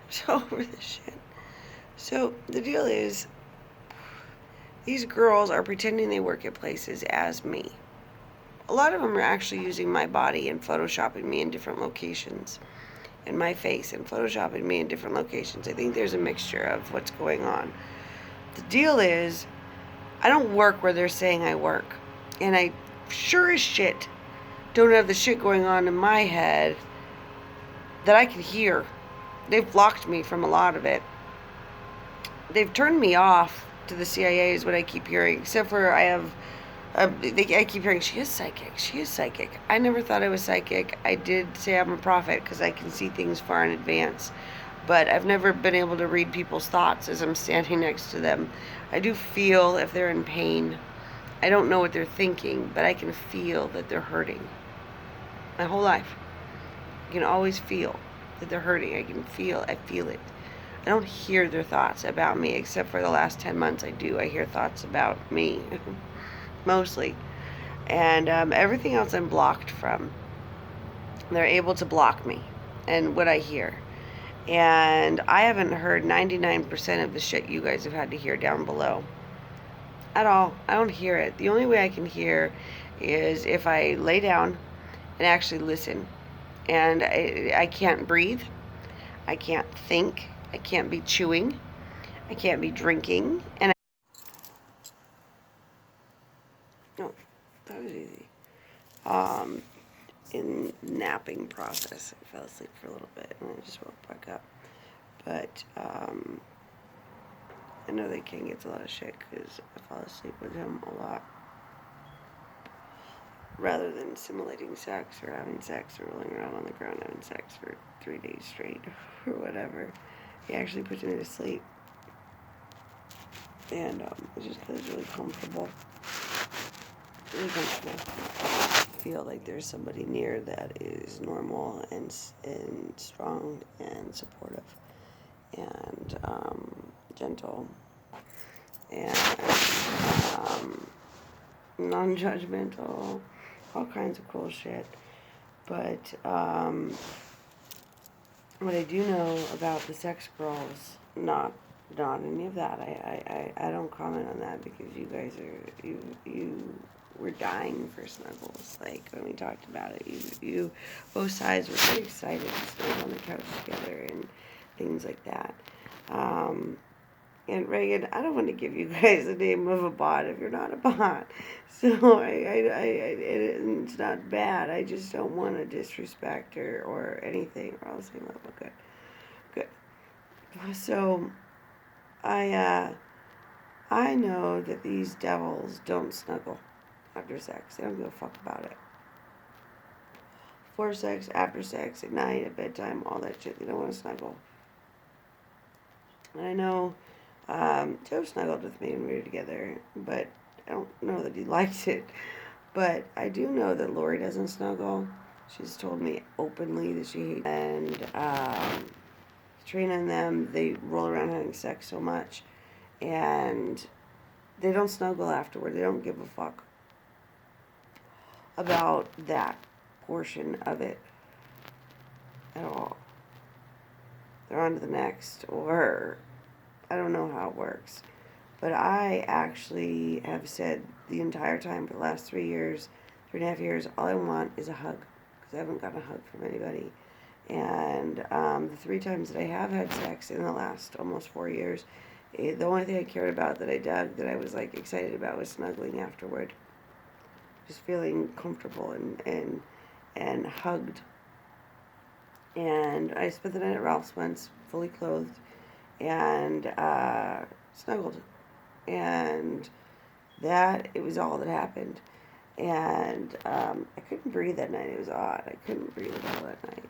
So over this shit. So the deal is, these girls are pretending they work at places as me. A lot of them are actually using my body and photoshopping me in different locations, and my face and photoshopping me in different locations. I think there's a mixture of what's going on. The deal is, I don't work where they're saying I work, and I sure as shit don't have the shit going on in my head that I can hear. They've blocked me from a lot of it. They've turned me off to the CIA is what I keep hearing, except for I keep hearing, she is psychic, she is psychic. I never thought I was psychic. I did say I'm a prophet because I can see things far in advance, but I've never been able to read people's thoughts as I'm standing next to them. I do feel if they're in pain. I don't know what they're thinking, but I can feel that they're hurting. My whole life, I can always feel that they're hurting. I feel it. I don't hear their thoughts about me, except for the last 10 months I do. I hear thoughts about me, mostly. And everything else I'm blocked from. They're able to block me and what I hear. And I haven't heard 99% of the shit you guys have had to hear down below. At all. I don't hear it. The only way I can hear is if I lay down and actually listen. And I can't breathe. I can't think. I can't be chewing. I can't be drinking. And oh, that was easy. In napping process, I fell asleep for a little bit and I just woke back up. But I know that King gets a lot of shit because I fall asleep with him a lot. Rather than simulating sex or having sex or rolling around on the ground having sex for 3 days straight or whatever, he actually puts me to sleep. And it's just because it's really comfortable. Really comfortable. I feel like there's somebody near that is normal and strong and supportive and gentle and non-judgmental, all kinds of cool shit. But what I do know about the sex girls, not any of that. I don't comment on that because you guys are you were dying for snuggles. Like when we talked about it, you both sides were very excited to snuggle on the couch together and things like that. And Reagan, I don't want to give you guys the name of a bot if you're not a bot. So it's not bad. I just don't want to disrespect her or anything. We're all the same level. Good. So I know that these devils don't snuggle after sex. They don't give a fuck about it. Before sex, after sex, at night, at bedtime, all that shit. They don't want to snuggle. And I know Joe snuggled with me when we were together, but I don't know that he liked it. But I do know that Lori doesn't snuggle. She's told me openly that she hates it. And Trina and them, they roll around having sex so much. And they don't snuggle afterward. They don't give a fuck about that portion of it at all. They're on to the next, or I don't know how it works. But I actually have said the entire time for the last 3 years, 3.5 years, all I want is a hug. Because I haven't gotten a hug from anybody. And the 3 times that I have had sex in the last almost 4 years, the only thing I cared about that I dug, that I was like excited about, was snuggling afterward. Just feeling comfortable and hugged. And I spent the night at Ralph's once, fully clothed, and snuggled. And it was all that happened. And I couldn't breathe that night. It was odd. I couldn't breathe at all that night.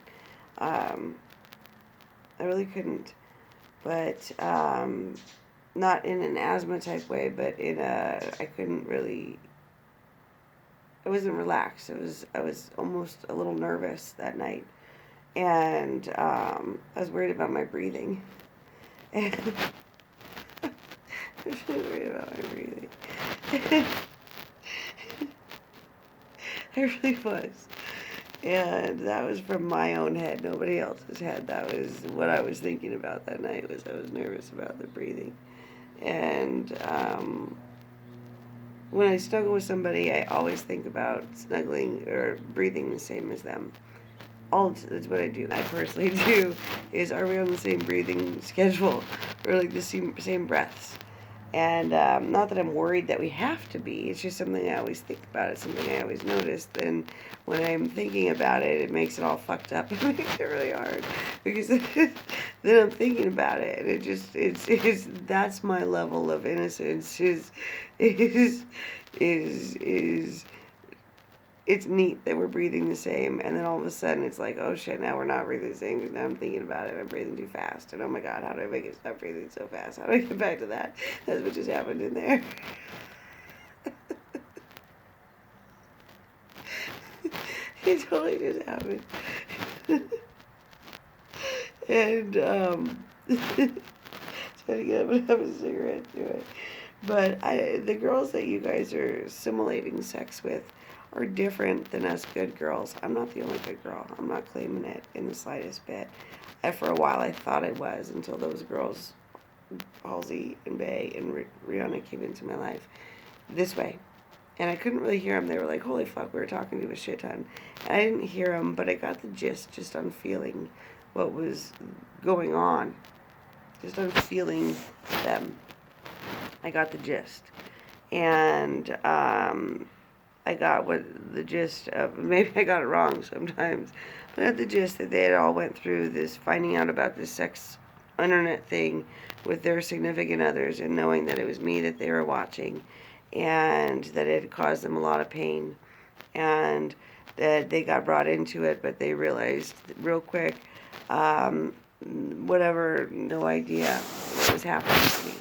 I really couldn't. But not in an asthma type way, but I couldn't really, I wasn't relaxed. I was almost a little nervous that night. And I was worried about my breathing. And I was really worried about my breathing. I really was. And that was from my own head, nobody else's head. That was what I was thinking about that night. Was I was nervous about the breathing. And when I snuggle with somebody, I always think about snuggling or breathing the same as them. That's what I do. I personally do is, are we on the same breathing schedule, or like the same breaths? And not that I'm worried that we have to be. It's just something I always think about. It's something I always notice. And when I'm thinking about it, it makes it all fucked up. It makes it really hard because then I'm thinking about it, and it's that's my level of innocence. Is it's neat that we're breathing the same, and then all of a sudden it's like, oh shit, now we're not breathing the same because now I'm thinking about it. I'm breathing too fast, and oh my god, how do I make it stop breathing so fast? How do I get back to that? That's what just happened in there. It totally just happened. And trying to get up and have a cigarette to it. But the girls that you guys are simulating sex with are different than us good girls. I'm not the only good girl. I'm not claiming it in the slightest bit. For a while, I thought I was until those girls, Halsey and Bay and Rihanna, came into my life this way. And I couldn't really hear them. They were like, holy fuck, we were talking to a shit ton. And I didn't hear them, but I got the gist just on feeling what was going on. Just on feeling them. I got the gist. And I got what the gist of, maybe I got it wrong sometimes, but I got the gist that they had all went through this, finding out about this sex internet thing with their significant others, and knowing that it was me that they were watching, and that it had caused them a lot of pain, and that they got brought into it, but they realized real quick, no idea what was happening to me,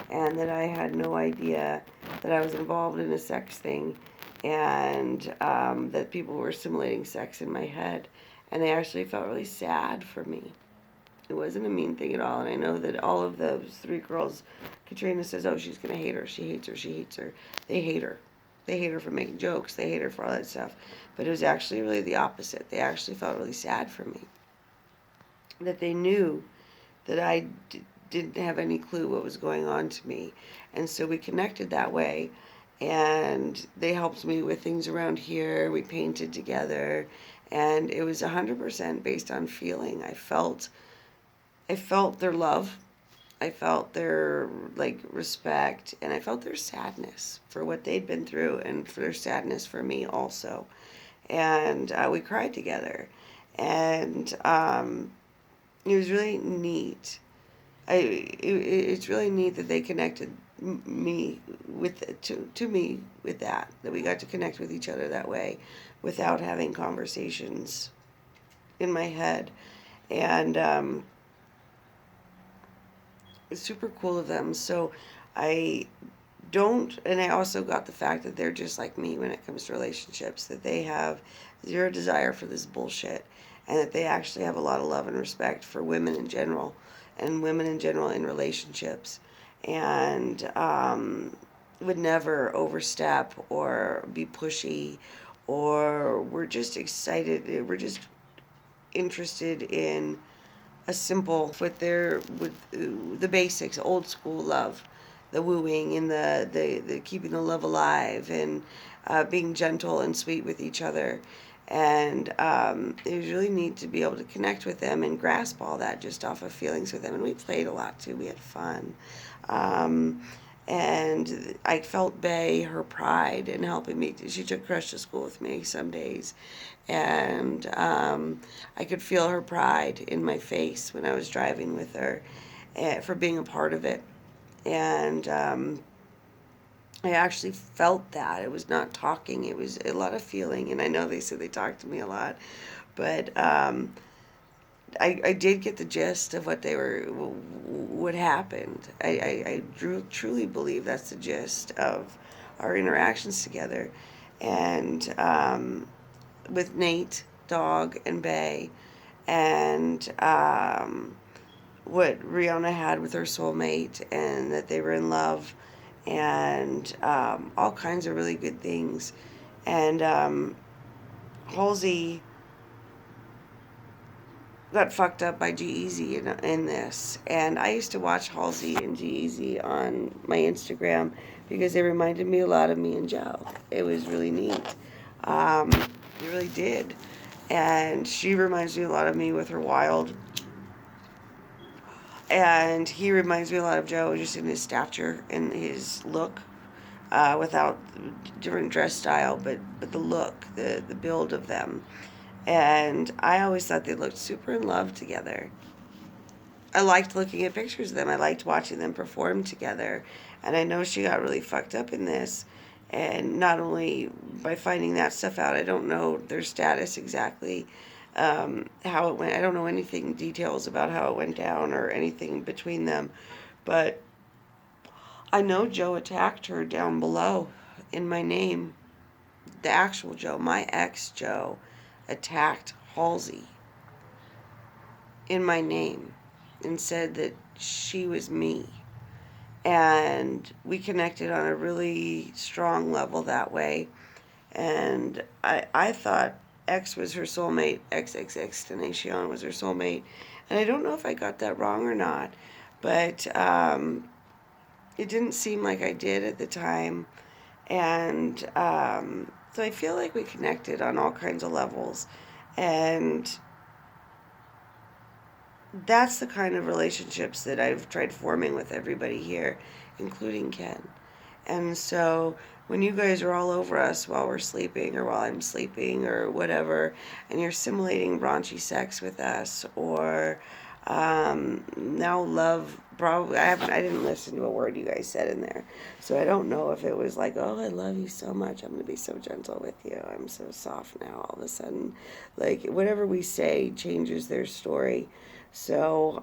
and that I had no idea that I was involved in a sex thing, and that people were simulating sex in my head, and they actually felt really sad for me. It wasn't a mean thing at all, and I know that all of those three girls, Katrina says, oh, she's going to hate her, she hates her, she hates her. They hate her. They hate her for making jokes, they hate her for all that stuff. But it was actually really the opposite. They actually felt really sad for me. That they knew that I didn't have any clue what was going on to me. And so we connected that way, and they helped me with things around here. We painted together, and it was 100% based on feeling. I felt their love, I felt their respect, and I felt their sadness for what they'd been through, and for their sadness for me also. And we cried together, and it was really neat. It's really neat that they connected me to me with that we got to connect with each other that way, without having conversations in my head. And it's super cool of them. So I also got the fact that they're just like me when it comes to relationships, that they have zero desire for this bullshit, and that they actually have a lot of love and respect for women in general, and women in general in relationships, and would never overstep or be pushy, or we're just excited, we're just interested in a simple, with the basics, old school love, the wooing, and the keeping the love alive, and being gentle and sweet with each other. And it was really neat to be able to connect with them and grasp all that just off of feelings with them. And we played a lot too. We had fun. And I felt Bay, her pride in helping me. She took Crush to school with me some days. And I could feel her pride in my face when I was driving with her, for being a part of it. And I actually felt that. It was not talking, it was a lot of feeling. And I know they said they talked to me a lot, but I did get the gist of what happened. I truly believe that's the gist of our interactions together. And with Nate, Dog, and Bay, and what Rihanna had with her soulmate, and that they were in love, and all kinds of really good things. And Halsey got fucked up by G-Eazy in this. And I used to watch Halsey and G-Eazy on my Instagram because they reminded me a lot of me and Joe. It was really neat. It really did. And she reminds me a lot of me with her wild. And he reminds me a lot of Joe just in his stature and his look. Without different dress style, but the look, the build of them. And I always thought they looked super in love together. I liked looking at pictures of them. I liked watching them perform together. And I know she got really fucked up in this. And not only by finding that stuff out, I don't know their status exactly, how it went. I don't know anything, details about how it went down or anything between them. But I know Joe attacked her down below in my name. The actual Joe, my ex Joe, attacked Halsey in my name and said that she was me. And we connected on a really strong level that way. And I thought X was her soulmate, XXX Tenacion was her soulmate. And I don't know if I got that wrong or not, but it didn't seem like I did at the time. And so I feel like we connected on all kinds of levels. And that's the kind of relationships that I've tried forming with everybody here, including Ken. And so when you guys are all over us while we're sleeping or while I'm sleeping or whatever, and you're simulating raunchy sex with us, or now love, probably I didn't listen to a word you guys said in there, so I don't know if it was like, oh, I love you so much, I'm gonna be so gentle with you, I'm so soft now, all of a sudden, like whatever we say changes their story. So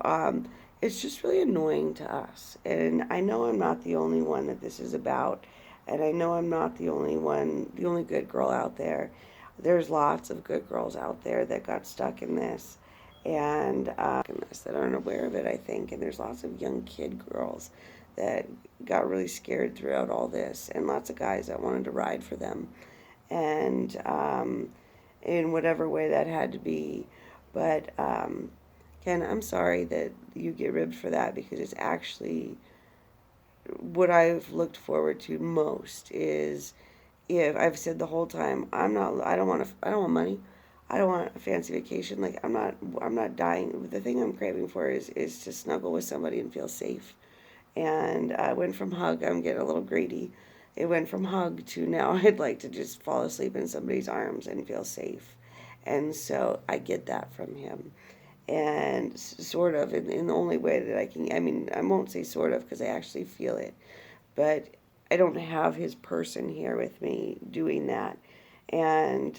it's just really annoying to us. And I know I'm not the only one that this is about. And I know I'm not the only one, the only good girl out there. There's lots of good girls out there that got stuck in this and that aren't aware of it, I think. And there's lots of young kid girls that got really scared throughout all this, and lots of guys that wanted to ride for them. And in whatever way that had to be. But Ken, I'm sorry that you get ribbed for that, because it's actually what I've looked forward to most. Is, if I've said the whole time, I don't want money, I don't want a fancy vacation. Like I'm not dying. The thing I'm craving for is to snuggle with somebody and feel safe. And I went from hug, I'm getting a little greedy. It went from hug to now I'd like to just fall asleep in somebody's arms and feel safe. And so I get that from him. And sort of in the only way that I can, I mean, I won't say sort of because I actually feel it, but I don't have his person here with me doing that. And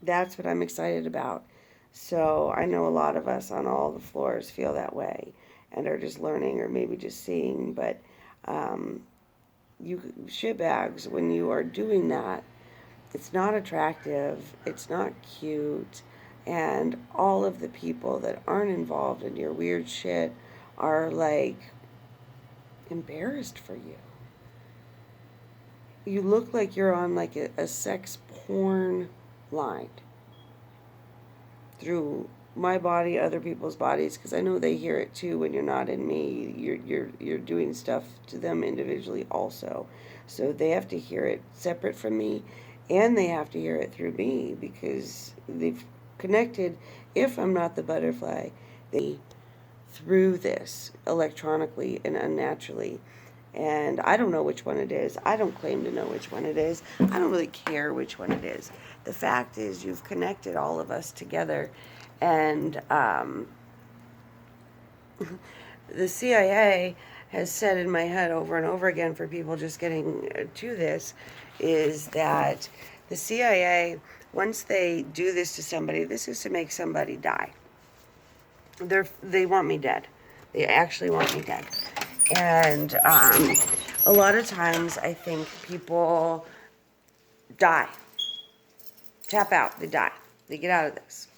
that's what I'm excited about. So I know a lot of us on all the floors feel that way and are just learning or maybe just seeing. But you shitbags, when you are doing that, it's not attractive, it's not cute, and all of the people that aren't involved in your weird shit are like embarrassed for you. You look like you're on like a sex porn line through my body, other people's bodies, because I know they hear it too. When you're not in me, you're doing stuff to them individually also, so they have to hear it separate from me, and they have to hear it through me, because they've connected. If I'm not the butterfly, they through this electronically and unnaturally. And I don't know which one it is. I don't claim to know which one it is. I don't really care which one it is. The fact is, you've connected all of us together. And the CIA has said in my head over and over again, for people just getting to this, is that the CIA, once they do this to somebody, this is to make somebody die. They want me dead. They actually want me dead. And a lot of times I think people die, tap out, they die, they get out of this,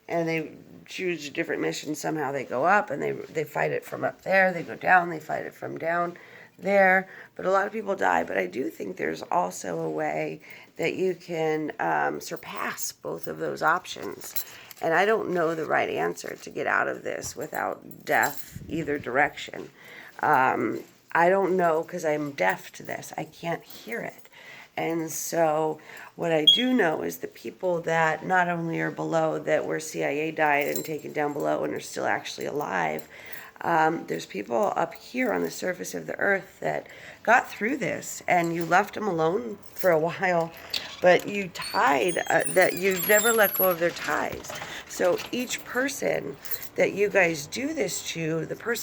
and they choose a different mission. Somehow they go up and they fight it from up there, they go down, they fight it from down there. But a lot of people die. But I do think there's also a way that you can surpass both of those options. And I don't know the right answer to get out of this without death either direction. I don't know because I'm deaf to this. I can't hear it. And so what I do know is the people that not only are below, that were CIA died and taken down below and are still actually alive, there's people up here on the surface of the earth that got through this, and you left them alone for a while, but you tied, that you never let go of their ties. So each person that you guys do this to, the person